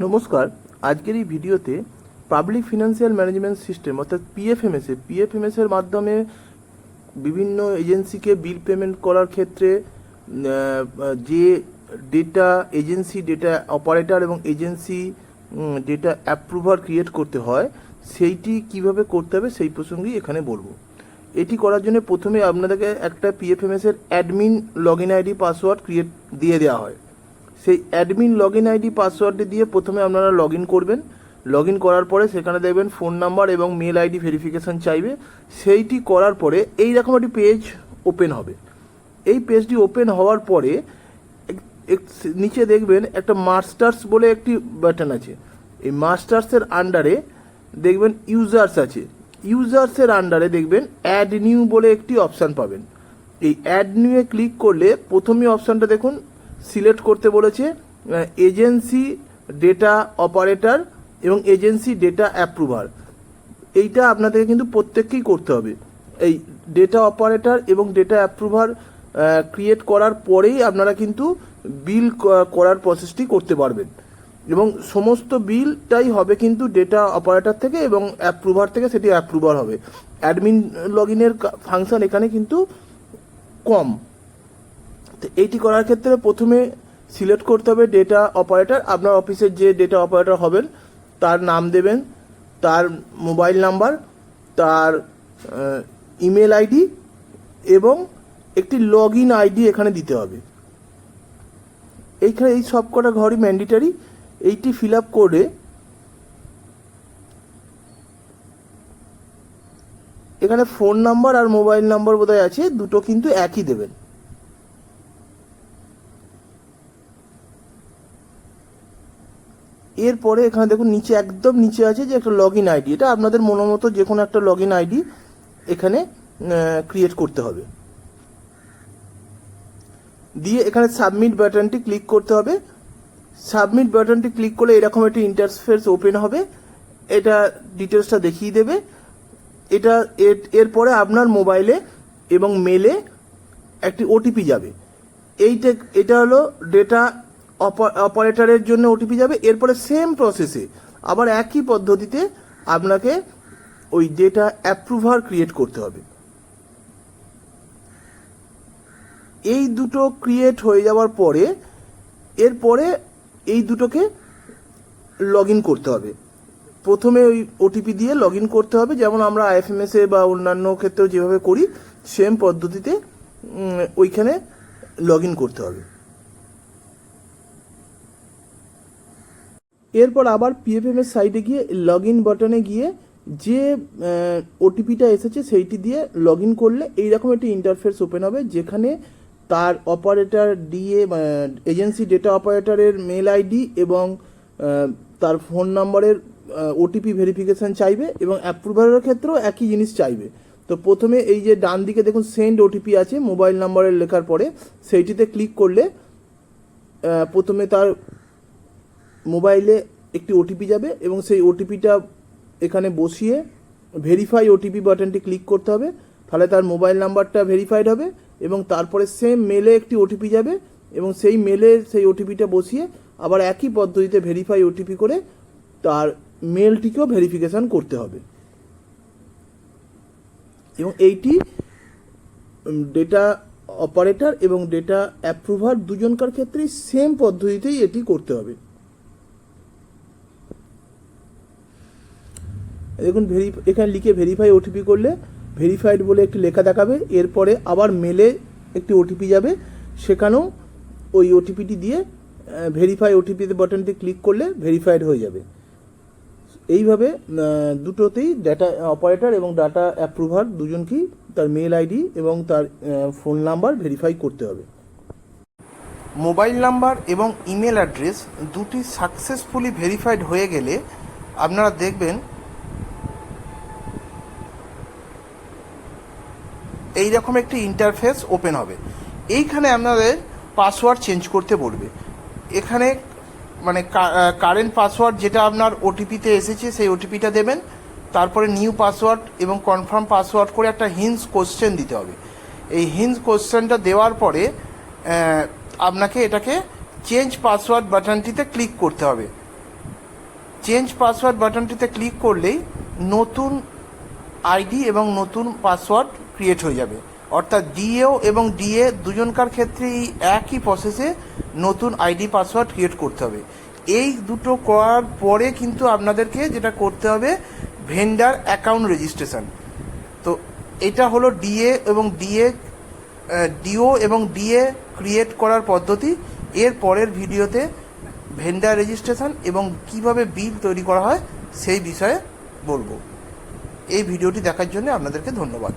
নমস্কার। আজকের এই ভিডিওতে পাবলিক ফিনান্সিয়াল ম্যানেজমেন্ট সিস্টেম অর্থাৎ পিএফএমএস এর মাধ্যমে বিভিন্ন এজেন্সিকে বিল পেমেন্ট করার ক্ষেত্রে যে ডেটা এজেন্সি ডেটা অপারেটর এবং এজেন্সি ডেটা অ্যাপ্রুভার ক্রিয়েট করতে হয় সেইটি কিভাবে করতে হবে সেই প্রসঙ্গেই এখানে বলবো। এটি করার জন্য প্রথমে আপনাদেরকে একটা পিএফএমএস এর admin login ID password create দিয়ে দেওয়া হয়। সেই অ্যাডমিন লগইন আইডি পাসওয়ার্ডটি দিয়ে প্রথমে আপনারা লগ ইন করবেন। লগ ইন করার পরে সেখানে দেখবেন ফোন নাম্বার এবং মেল আইডি ভেরিফিকেশান চাইবে। সেইটি করার পরে এইরকম একটি পেজ ওপেন হবে। এই পেজটি ওপেন হওয়ার পরে নিচে দেখবেন একটা মাস্টার্স বলে একটি বাটন আছে। এই মাস্টার্সের আন্ডারে দেখবেন ইউজার্স আছে। ইউজার্সের আন্ডারে দেখবেন অ্যাড নিউ বলে একটি অপশান পাবেন। এই অ্যাড নিউয়ে ক্লিক করলে প্রথমে অপশানটা দেখুন সিলেক্ট করতে বলেছে এজেন্সি ডেটা অপারেটর এবং এজেন্সি ডেটা অ্যাপ্রুভার। এইটা আপনাদেরকে কিন্তু প্রত্যেককেই করতে হবে। এই ডেটা অপারেটর এবং ডেটা অ্যাপ্রুভার ক্রিয়েট করার পরেই আপনারা কিন্তু বিল করার প্রসেসটি করতে পারবেন এবং সমস্ত বিলটাই হবে কিন্তু ডেটা অপারেটর থেকে এবং অ্যাপ্রুভার থেকে সেটি অ্যাপ্রুভার হবে। অ্যাডমিন লগ ইনের ফাংশন এখানে কিন্তু কম। তো এইটি করার ক্ষেত্রে প্রথমে সিলেক্ট করতে হবে ডেটা অপারেটর। আপনার অফিসের যে ডেটা অপারেটর হবেন তার নাম দেবেন, তার মোবাইল নাম্বার, তার ইমেল আইডি এবং একটি লগ ইন আইডি এখানে দিতে হবে। এইখানে এই সব কটা ঘরই ম্যান্ডেটারি। এইটি ফিল আপ করে এখানে ফোন নাম্বার আর মোবাইল নাম্বার বোধহয় আছে, দুটো কিন্তু একই দেবেন। এরপরে এখানে দেখুন নিচে একদম নিচে আছে যে একটা লগ ইন আইডি। এটা আপনাদের মতো যে কোনো একটা লগ ইন আইডি এখানে ক্রিয়েট করতে হবে। দিয়ে এখানে সাবমিট বাটনটি ক্লিক করতে হবে। সাবমিট বাটনটি ক্লিক করলে এরকম একটি ইন্টারফেস ওপেন হবে। এটা ডিটেলসটা দেখিয়ে দেবে। এটা এরপরে আপনার মোবাইলে এবং মেলে একটি ওটিপি যাবে। এটা হলো ডেটা অপারেটরের জন্য ওটিপি যাবে। এরপরে সেম প্রসেসে আবার একই পদ্ধতিতে আপনাকে ওই ডেটা অ্যাপ্রুভার ক্রিয়েট করতে হবে। এই দুটো ক্রিয়েট হয়ে যাওয়ার পরে এরপরে এই দুটোকে লগ ইন করতে হবে। প্রথমে ওই ওটিপি দিয়ে লগ ইন করতে হবে, যেমন আমরা আইএফএমএসে বা অন্যান্য ক্ষেত্রেও যেভাবে করি সেম পদ্ধতিতে ওইখানে লগ ইন করতে হবে। এরপর আবার পিএফএমএস সাইটে গিয়ে লগ ইন বাটনে গিয়ে যে ওটিপিটা এসেছে সেইটি দিয়ে লগ ইন করলে এইরকম একটি ইন্টারফেস ওপেন হবে, যেখানে তার অপারেটর এজেন্সি ডেটা অপারেটরের মেল আইডি এবং তার ফোন নাম্বারের ওটিপি ভেরিফিকেশান চাইবে এবং অ্যাপ্রুভারের ক্ষেত্রেও একই জিনিস চাইবে। তো প্রথমে এই যে ডান দিকে দেখুন সেন্ড ওটিপি আছে মোবাইল নাম্বারের লেখার পরে, সেইটিতে ক্লিক করলে প্রথমে তার মোবাইলে একটি ওটিপি যাবে এবং সেই ওটিপিটা এখানে বসিয়ে ভেরিফাই ওটিপি বাটনটি ক্লিক করতে হবে। তাহলে তার মোবাইল নাম্বারটা ভেরিফাইড হবে এবং তারপরে সেম মেলে একটি ওটিপি যাবে এবং সেই মেলে সেই ওটিপিটা বসিয়ে আবার একই পদ্ধতিতে ভেরিফাই ওটিপি করে তার মেলটিকেও ভেরিফিকেশান করতে হবে। এবং এইটি ডেটা অপারেটর এবং ডেটা অ্যাপ্রুভার দুজনকার ক্ষেত্রেই সেম পদ্ধতিতেই এটি করতে হবে। দেখুন এখানে লিখে ভেরিফাই ওটিপি করলে ভেরিফাইড বলে একটি লেখা দেখাবে। এরপরে আবার মেলে একটি ওটিপি যাবে, সেখানেও ওই ওটিপিটি দিয়ে ভেরিফাই ওটিপি বাটনটি ক্লিক করলে ভেরিফাইড হয়ে যাবে। এইভাবে দুটোতেই ডাটা অপারেটর এবং ডাটা অ্যাপ্রুভার দুজনকেই তার মেল আইডি এবং তার ফোন নাম্বার ভেরিফাই করতে হবে। মোবাইল নাম্বার এবং ইমেল অ্যাড্রেস দুটি সাকসেসফুলি ভেরিফাইড হয়ে গেলে আপনারা দেখবেন এইরকম একটি ইন্টারফেস ওপেন হবে। এইখানে আপনাদের পাসওয়ার্ড চেঞ্জ করতে বলবে। এখানে মানে কারেন্ট পাসওয়ার্ড যেটা আপনার ওটিপিতে এসেছে সেই ওটিপিটা দেবেন, তারপরে নিউ পাসওয়ার্ড এবং কনফার্ম পাসওয়ার্ড করে একটা হিন্স কোশ্চেন দিতে হবে। এই হিন্স কোশ্চেনটা দেওয়ার পরে আপনাকে এটাকে চেঞ্জ পাসওয়ার্ড বাটনটিতে ক্লিক করতে হবে। চেঞ্জ পাসওয়ার্ড বাটনটিতে ক্লিক করলেই নতুন আইডি এবং নতুন পাসওয়ার্ড ক্রিয়েট হয়ে যাবে। অর্থাৎ ডিএও এবং ডিএ দুজনকার ক্ষেত্রেই একই প্রসেসে নতুন আইডি পাসওয়ার্ড ক্রিয়েট করতে হবে। এই দুটো করার পরে কিন্তু আপনাদেরকে যেটা করতে হবে ভেন্ডার অ্যাকাউন্ট রেজিস্ট্রেশন। তো এটা হলো ডিও এবং ডিএ ক্রিয়েট করার পদ্ধতি। এর পরের ভিডিওতে ভেন্ডার রেজিস্ট্রেশন এবং কিভাবে বিল তৈরি করা হয় সেই বিষয়ে বলবো। এই ভিডিওটি দেখার জন্য আপনাদেরকে ধন্যবাদ।